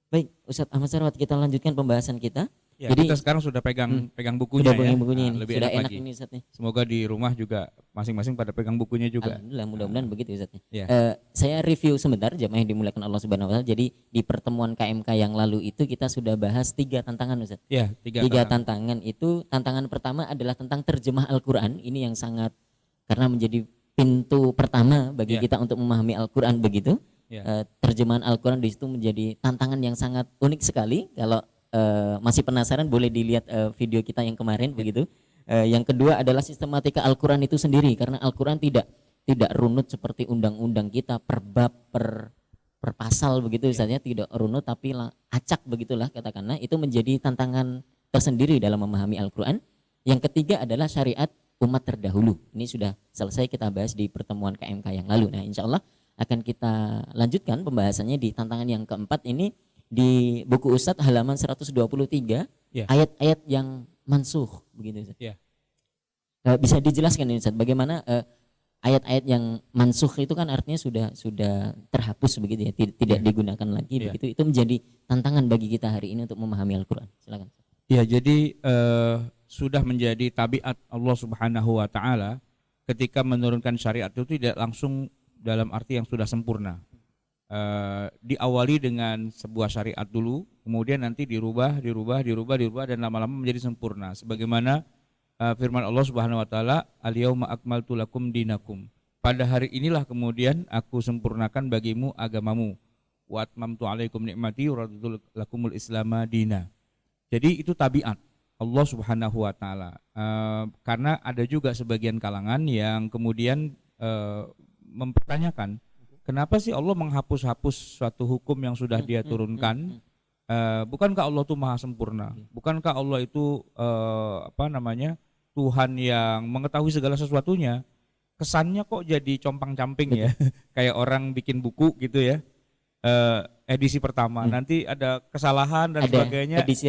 Baik, Ustadz Ahmad Sarwat, kita lanjutkan pembahasan kita. Ya, Jadi kita sekarang sudah pegang bukunya sudah ya. pegang bukunya Nah, ini, lebih sudah enak enak lagi. ini Ustadz nih. Semoga di rumah juga masing-masing pada pegang bukunya juga. Alhamdulillah, mudah-mudahan begitu Ustadz. Ya. Saya review sebentar jamaah yang dimuliakan Allah Subhanahu wa taala. Jadi di pertemuan KMK yang lalu itu kita sudah bahas 3 tantangan Ustadz. Ya, Tiga tantangan itu, tantangan pertama adalah tentang terjemah Al-Qur'an. Ini yang sangat, karena menjadi pintu pertama bagi kita untuk memahami Al-Qur'an begitu. Terjemahan Al-Qur'an di situ menjadi tantangan yang sangat unik sekali. Kalau masih penasaran boleh dilihat video kita yang kemarin begitu. Yang kedua adalah sistematika Al-Qur'an itu sendiri, karena Al-Qur'an tidak runut seperti undang-undang kita per bab per pasal begitu misalnya, tidak runut tapi acak begitulah katakanlah. Itu menjadi tantangan tersendiri dalam memahami Al-Qur'an. Yang ketiga adalah syariat umat terdahulu. Ini sudah selesai kita bahas di pertemuan KMK yang lalu. Nah, insya Allah akan kita lanjutkan pembahasannya di tantangan yang keempat ini di buku Ustadz halaman 123, ayat-ayat yang mansuh begitu Ustadz. Bisa dijelaskan ini Ustadz, bagaimana ayat-ayat yang mansuh itu kan artinya sudah terhapus begitu ya, tidak digunakan lagi begitu. Itu menjadi tantangan bagi kita hari ini untuk memahami Al-Qur'an. Silakan. Ya, jadi sudah menjadi tabiat Allah Subhanahu wa taala ketika menurunkan syariat itu tidak langsung dalam arti yang sudah sempurna. Diawali dengan sebuah syariat dulu, kemudian nanti dirubah dan lama-lama menjadi sempurna. Sebagaimana firman Allah Subhanahu wa taala, "Al-yauma akmaltu lakum dinakum." Pada hari inilah kemudian aku sempurnakan bagimu agamamu. Wa atmamtu 'alaikum ni'mati wa raditu lakumul islama dina. Jadi itu tabiat Allah Subhanahu wa taala. Karena ada juga sebagian kalangan yang kemudian mempertanyakan, kenapa sih Allah menghapus-hapus suatu hukum yang sudah Dia turunkan? Bukankah Allah itu maha sempurna? Bukankah Allah itu Tuhan yang mengetahui segala sesuatunya? Kesannya kok jadi compang-camping ya, kayak orang bikin buku gitu ya. Edisi pertama, nanti ada kesalahan dan sebagainya, edisi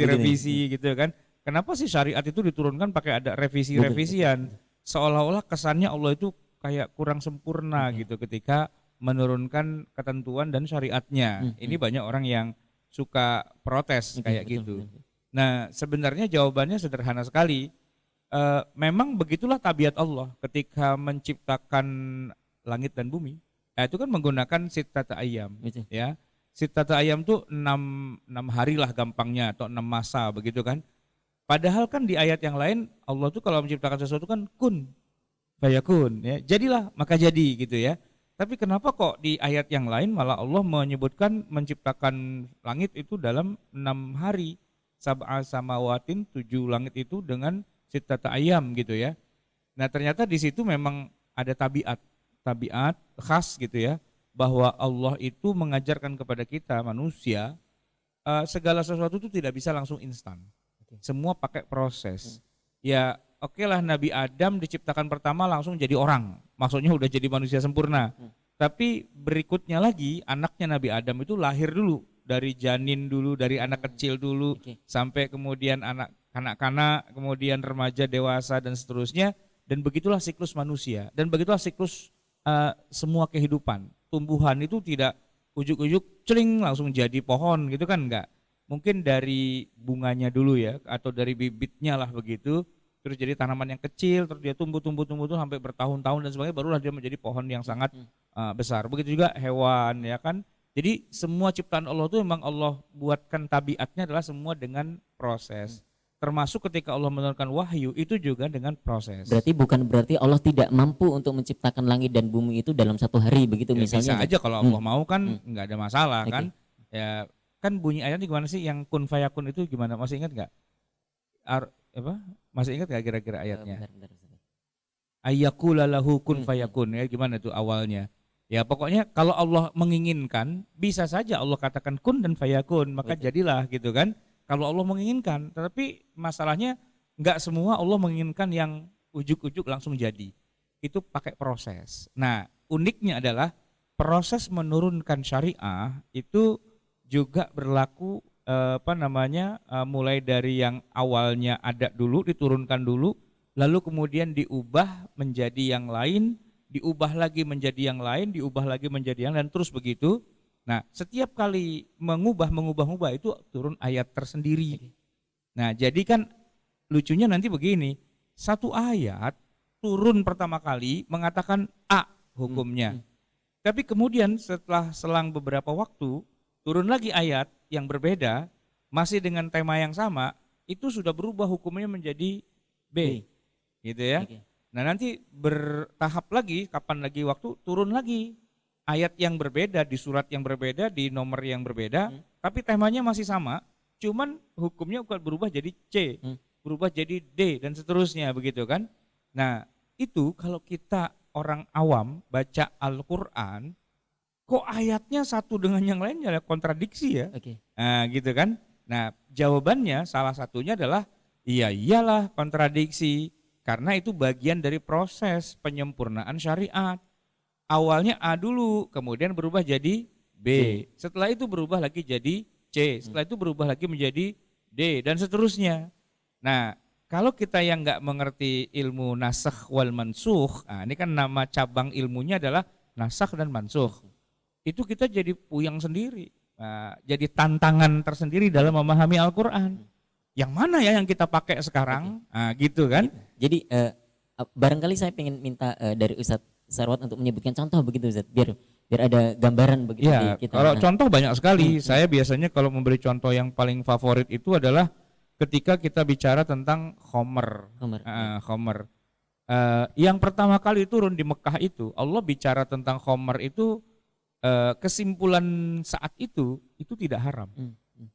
revisi gitu kan. Kenapa sih syariat itu diturunkan pakai ada revisi-revisian? Seolah-olah kesannya Allah itu kayak kurang sempurna gitu ketika menurunkan ketentuan dan syariatnya. Ini banyak orang yang suka protes kayak gitu. Nah, sebenarnya jawabannya sederhana sekali. Memang begitulah tabiat Allah ketika menciptakan langit dan bumi. Itu kan menggunakan sittata ayyam, ya. Sittata ayyam tuh 6 hari lah gampangnya, atau 6 masa begitu kan. Padahal kan di ayat yang lain Allah tuh kalau menciptakan sesuatu kan kun fayakun, ya. Jadilah maka jadi gitu ya. Tapi kenapa kok di ayat yang lain malah Allah menyebutkan menciptakan langit itu dalam 6 hari, sab'a samawatin, 7 langit itu dengan sittata ayyam gitu ya. Nah, ternyata di situ memang ada tabiat khas gitu ya, bahwa Allah itu mengajarkan kepada kita manusia segala sesuatu itu tidak bisa langsung instan. Semua pakai proses. Ya, oke lah Nabi Adam diciptakan pertama langsung jadi orang, maksudnya udah jadi manusia sempurna. Tapi berikutnya lagi anaknya Nabi Adam itu lahir dulu, dari janin dulu, dari anak kecil dulu, sampai kemudian anak kanak-kanak, kemudian remaja, dewasa dan seterusnya. Dan begitulah siklus manusia, dan begitulah siklus semua kehidupan. Tumbuhan itu tidak ujuk-ujuk celing langsung jadi pohon gitu kan, enggak. Mungkin dari bunganya dulu ya, atau dari bibitnya lah begitu, terus jadi tanaman yang kecil, terus dia tumbuh sampai bertahun-tahun dan sebagainya, barulah dia menjadi pohon yang sangat besar. Begitu juga hewan ya kan. Jadi semua ciptaan Allah itu memang Allah buatkan tabiatnya adalah semua dengan proses. Termasuk ketika Allah menurunkan wahyu itu juga dengan proses. Bukan berarti Allah tidak mampu untuk menciptakan langit dan bumi itu dalam 1 hari begitu ya, misalnya. Bisa aja kalau Allah mau kan nggak ada masalah kan. Ya kan bunyi ayatnya gimana sih yang kun fayakun itu gimana? Masih ingat nggak? Masih ingat nggak kira-kira ayatnya? Ayyakula lahu kun fayakun, ya gimana tuh awalnya? Ya pokoknya kalau Allah menginginkan bisa saja Allah katakan kun dan fayakun, maka jadilah gitu kan. Kalau Allah menginginkan, tetapi masalahnya nggak semua Allah menginginkan yang ujuk-ujuk langsung jadi. Itu pakai proses. Nah, uniknya adalah proses menurunkan syariah itu juga berlaku mulai dari yang awalnya ada dulu, diturunkan dulu, lalu kemudian diubah menjadi yang lain, diubah lagi menjadi yang lain, diubah lagi menjadi yang lain, dan terus begitu. Nah, setiap kali mengubah itu turun ayat tersendiri. Nah, jadi kan lucunya nanti begini, satu ayat turun pertama kali mengatakan A hukumnya. Tapi kemudian setelah selang beberapa waktu, turun lagi ayat yang berbeda, masih dengan tema yang sama, itu sudah berubah hukumnya menjadi B. Gitu ya. Nah, nanti bertahap lagi, kapan lagi waktu, turun lagi ayat yang berbeda, di surat yang berbeda, di nomor yang berbeda, tapi temanya masih sama, cuman hukumnya berubah jadi C, berubah jadi D, dan seterusnya begitu kan. Nah, itu kalau kita orang awam baca Al-Quran, kok ayatnya satu dengan yang lainnya ada kontradiksi ya. Nah, gitu kan. Nah, jawabannya salah satunya adalah iyalah kontradiksi, karena itu bagian dari proses penyempurnaan syariat. Awalnya A dulu, kemudian berubah jadi B. Setelah itu berubah lagi jadi C. Setelah itu berubah lagi menjadi D, dan seterusnya. Nah, kalau kita yang nggak mengerti ilmu nasakh wal mansukh, nah ini kan nama cabang ilmunya adalah nasakh dan mansukh. Itu kita jadi puyang sendiri. Nah, jadi tantangan tersendiri dalam memahami Al-Quran. Yang mana ya yang kita pakai sekarang? Nah, gitu kan. Jadi barangkali saya ingin minta dari Ustadz Sarwat untuk menyebutkan contoh begitu Ustaz, biar ada gambaran begitu ya, di kita. Kalau contoh banyak sekali. Saya biasanya kalau memberi contoh yang paling favorit itu adalah ketika kita bicara tentang khomer. Khomer. Yang pertama kali turun di Mekah itu, Allah bicara tentang khomer itu, kesimpulan saat itu tidak haram.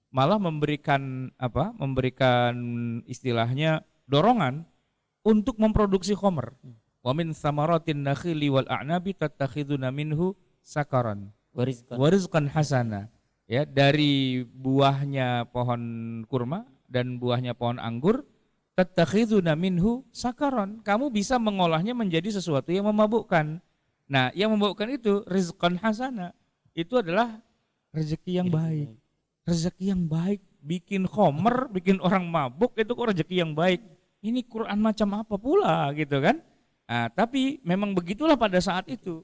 Malah memberikan istilahnya dorongan untuk memproduksi khomer. Wa min thamaratin nakhili wal a'nabi tattakhiduna minhu sakaran wa rizqan hasana. Ya, dari buahnya pohon kurma dan buahnya pohon anggur, tattakhiduna minhu sakaran. Kamu bisa mengolahnya menjadi sesuatu yang memabukkan. Nah, yang memabukkan itu rizqan hasana. Itu adalah rezeki yang baik. Rezeki yang baik, bikin khomer, bikin orang mabuk, itu kok rezeki yang baik. Ini Quran macam apa pula gitu kan? Nah, tapi memang begitulah pada saat itu.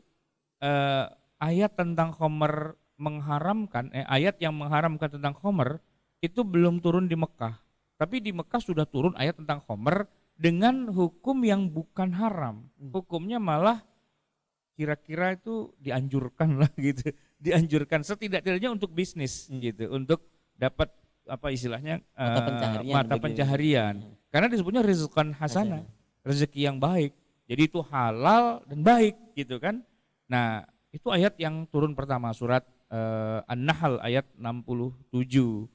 Ayat tentang khomer mengharamkan, ayat yang mengharamkan tentang khomer itu belum turun di Mekah. Tapi di Mekah sudah turun ayat tentang khomer dengan hukum yang bukan haram. Hukumnya malah kira-kira itu dianjurkan lah gitu. Dianjurkan setidak-tidaknya untuk bisnis gitu, untuk dapat apa istilahnya mata pencaharian. Karena disebutnya rizqan hasanah, rezeki yang baik. Jadi itu halal dan baik gitu kan. Nah, itu ayat yang turun pertama, surat An-Nahl ayat 67.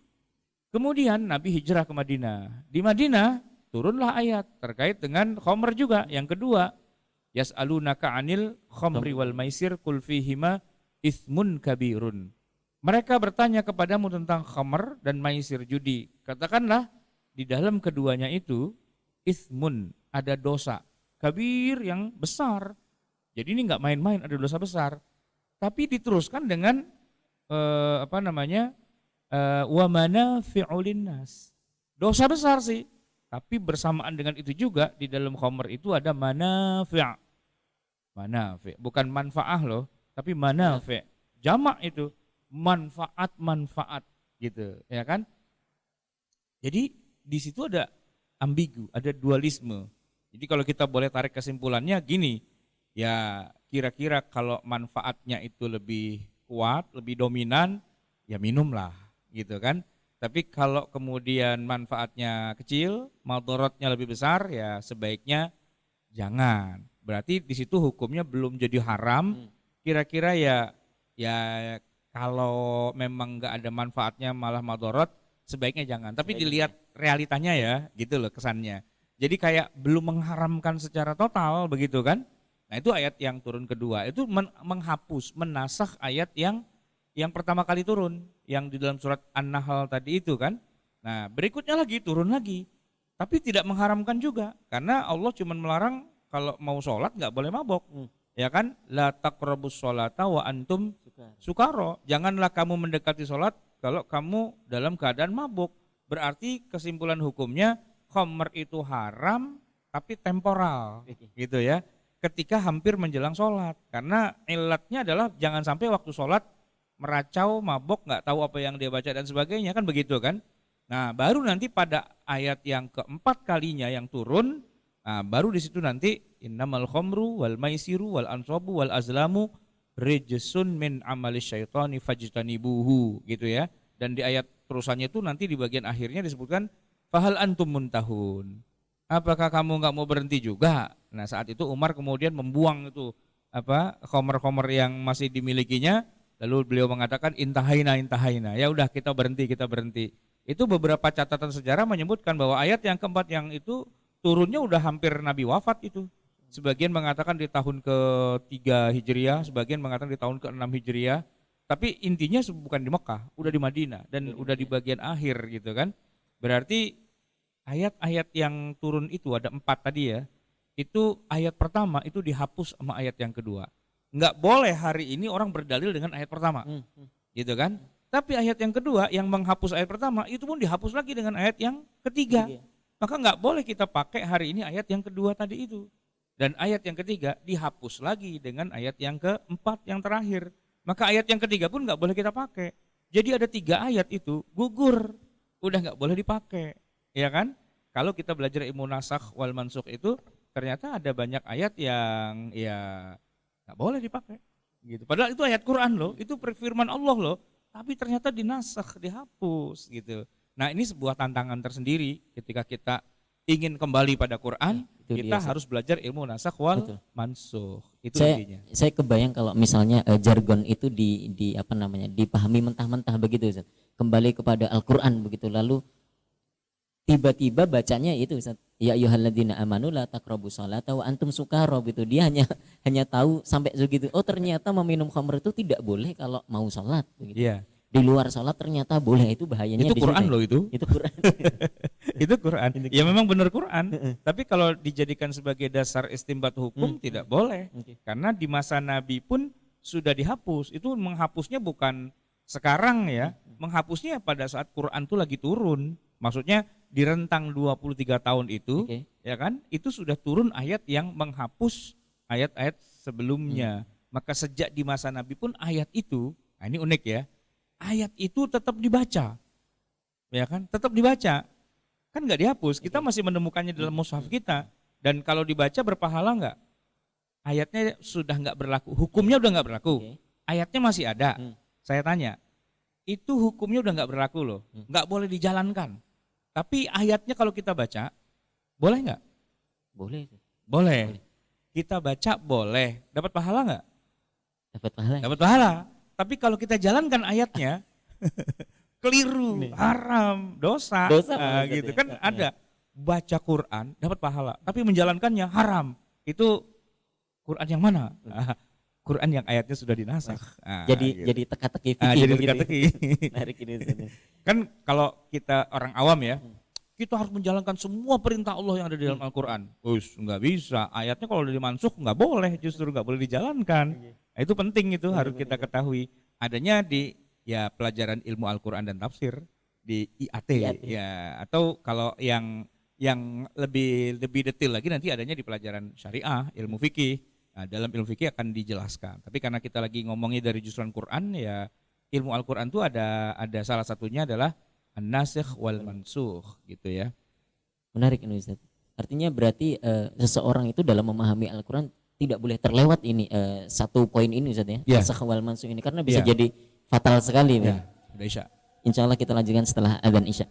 Kemudian Nabi hijrah ke Madinah. Di Madinah turunlah ayat terkait dengan khomer juga. Yang kedua, yas'alunaka 'anil khomri wal maisir qul fihima itsmun kabirun. Mereka bertanya kepadamu tentang khomer dan maisir, judi. Katakanlah di dalam keduanya itu itsmun, ada dosa kabir yang besar. Jadi ini nggak main-main, ada dosa besar. Tapi diteruskan dengan wa manafi'u linnas. Dosa besar sih, tapi bersamaan dengan itu juga di dalam khomer itu ada manafi'. Manafi', bukan manfaah loh, tapi manafi'. Jamak itu manfaat gitu, ya kan? Jadi di situ ada ambigu, ada dualisme. Jadi kalau kita boleh tarik kesimpulannya gini, ya kira-kira kalau manfaatnya itu lebih kuat, lebih dominan, ya minumlah gitu kan. Tapi kalau kemudian manfaatnya kecil, madharatnya lebih besar, ya sebaiknya jangan. Berarti di situ hukumnya belum jadi haram. Kira-kira ya kalau memang nggak ada manfaatnya malah madharat, sebaiknya jangan. Tapi dilihat realitanya ya, gitu loh kesannya. Jadi kayak belum mengharamkan secara total begitu kan. Nah itu ayat yang turun kedua, itu menghapus, menasakh ayat yang pertama kali turun, yang di dalam surat An-Nahl tadi itu kan. Nah berikutnya lagi turun lagi, tapi tidak mengharamkan juga, karena Allah cuma melarang kalau mau sholat nggak boleh mabok, ya kan? La taqrabus sholata wa antum sukaro, janganlah kamu mendekati sholat kalau kamu dalam keadaan mabuk. Berarti kesimpulan hukumnya khomer itu haram tapi temporal gitu ya, ketika hampir menjelang sholat, karena ilatnya adalah jangan sampai waktu sholat meracau, mabok, nggak tahu apa yang dia baca dan sebagainya, kan begitu kan. Nah baru nanti pada ayat yang keempat kalinya yang turun, nah, baru di situ nanti innamal khamru wal maisiru wal ansabu wal azlamu rijsun min amalis syaitani fajtanibuhu gitu ya. Dan di ayat terusannya itu nanti di bagian akhirnya disebutkan fahal antum muntahun. Apakah kamu nggak mau berhenti juga? Nah saat itu Umar kemudian membuang itu khamr-khamr yang masih dimilikinya, lalu beliau mengatakan intahaina. Ya udah kita berhenti. Itu beberapa catatan sejarah menyebutkan bahwa ayat yang keempat yang itu turunnya udah hampir Nabi wafat itu. Sebagian mengatakan di tahun ke-3 Hijriah, sebagian mengatakan di tahun ke-6 Hijriah. Tapi intinya bukan di Mekah, udah di Madinah dan udah di bagian akhir gitu kan. Berarti ayat-ayat yang turun itu ada 4 tadi ya. Itu ayat pertama itu dihapus sama ayat yang kedua. Nggak boleh hari ini orang berdalil dengan ayat pertama. Gitu kan? Tapi ayat yang kedua yang menghapus ayat pertama itu pun dihapus lagi dengan ayat yang ketiga. Maka nggak boleh kita pakai hari ini ayat yang kedua tadi itu. Dan ayat yang ketiga dihapus lagi dengan ayat yang keempat yang terakhir. Maka ayat yang ketiga pun nggak boleh kita pakai. Jadi ada 3 ayat itu gugur. Udah nggak boleh dipakai. Ya kan? Kalau kita belajar ilmu nasakh wal mansukh itu ternyata ada banyak ayat yang ya nggak boleh dipakai. Gitu. Padahal itu ayat Quran loh, itu firman Allah loh, tapi ternyata dinasakh, dihapus gitu. Nah ini sebuah tantangan tersendiri ketika kita ingin kembali pada Quran, kita harus belajar ilmu nasakh wal mansukh. Itu intinya. Saya kebayang kalau misalnya jargon itu dipahami mentah-mentah begitu Ustaz. Kembali kepada Al-Qur'an begitu, lalu tiba-tiba bacanya itu Ustaz, ya ayyuhalladzina amanu la taqrabus sholata wa antum sukara gitu. Dia hanya tahu sampai segitu. Oh ternyata meminum khamr itu tidak boleh kalau mau sholat begitu. Yeah. Di luar sholat ternyata boleh, itu bahayanya. Itu di Quran situ. loh itu. Itu Quran. Itu Quran. Ya memang benar Quran. Tapi kalau dijadikan sebagai dasar istinbat hukum tidak boleh. Karena di masa Nabi pun sudah dihapus. Itu menghapusnya bukan sekarang ya. Menghapusnya pada saat Quran itu lagi turun. Maksudnya di rentang 23 tahun itu, ya kan? Itu sudah turun ayat yang menghapus ayat-ayat sebelumnya. Maka sejak di masa Nabi pun ayat itu, nah ini unik ya. Ayat itu tetap dibaca. Ya kan? Tetap dibaca. Kan enggak dihapus. Kita masih menemukannya dalam mushaf kita. Dan kalau dibaca berpahala enggak? Ayatnya sudah enggak berlaku. Hukumnya udah enggak berlaku. Ayatnya masih ada. Saya tanya, itu hukumnya udah enggak berlaku loh. Enggak boleh dijalankan. Tapi ayatnya kalau kita baca, boleh nggak? Boleh. Boleh. Kita baca boleh. Dapat pahala nggak? Dapat pahala. Dapat pahala. Tapi kalau kita jalankan ayatnya, keliru, haram, dosa nah, gitu kan ada. Baca Quran dapat pahala, tapi menjalankannya haram. Itu Quran yang mana? Quran yang ayatnya sudah dinasakh. Jadi teka-teki fikih. Jadi teka-teki. Menarik ini. Kan kalau kita orang awam ya, kita harus menjalankan semua perintah Allah yang ada di dalam Al-Quran. Nggak bisa. Ayatnya kalau dimansuh nggak boleh, justru nggak boleh dijalankan. Nah, itu penting, itu harus kita ketahui. Adanya di pelajaran ilmu Al-Quran dan tafsir di IAT. Ya, atau kalau yang lebih detail lagi nanti adanya di pelajaran syariah, ilmu fikih. Nah, dalam ilmu fikih akan dijelaskan. Tapi karena kita lagi ngomongnya dari justruan Quran, ya ilmu Al-Quran itu ada salah satunya adalah an-nasikh wal mansukh gitu ya. Menarik ini Ustaz. Artinya berarti seseorang itu dalam memahami Al-Quran tidak boleh terlewat ini satu poin ini Ustaz ya. Nasikh wal mansukh ini karena bisa jadi fatal sekali. Ya, udah Isya. Insya Allah kita lanjutkan setelah adzan Isya.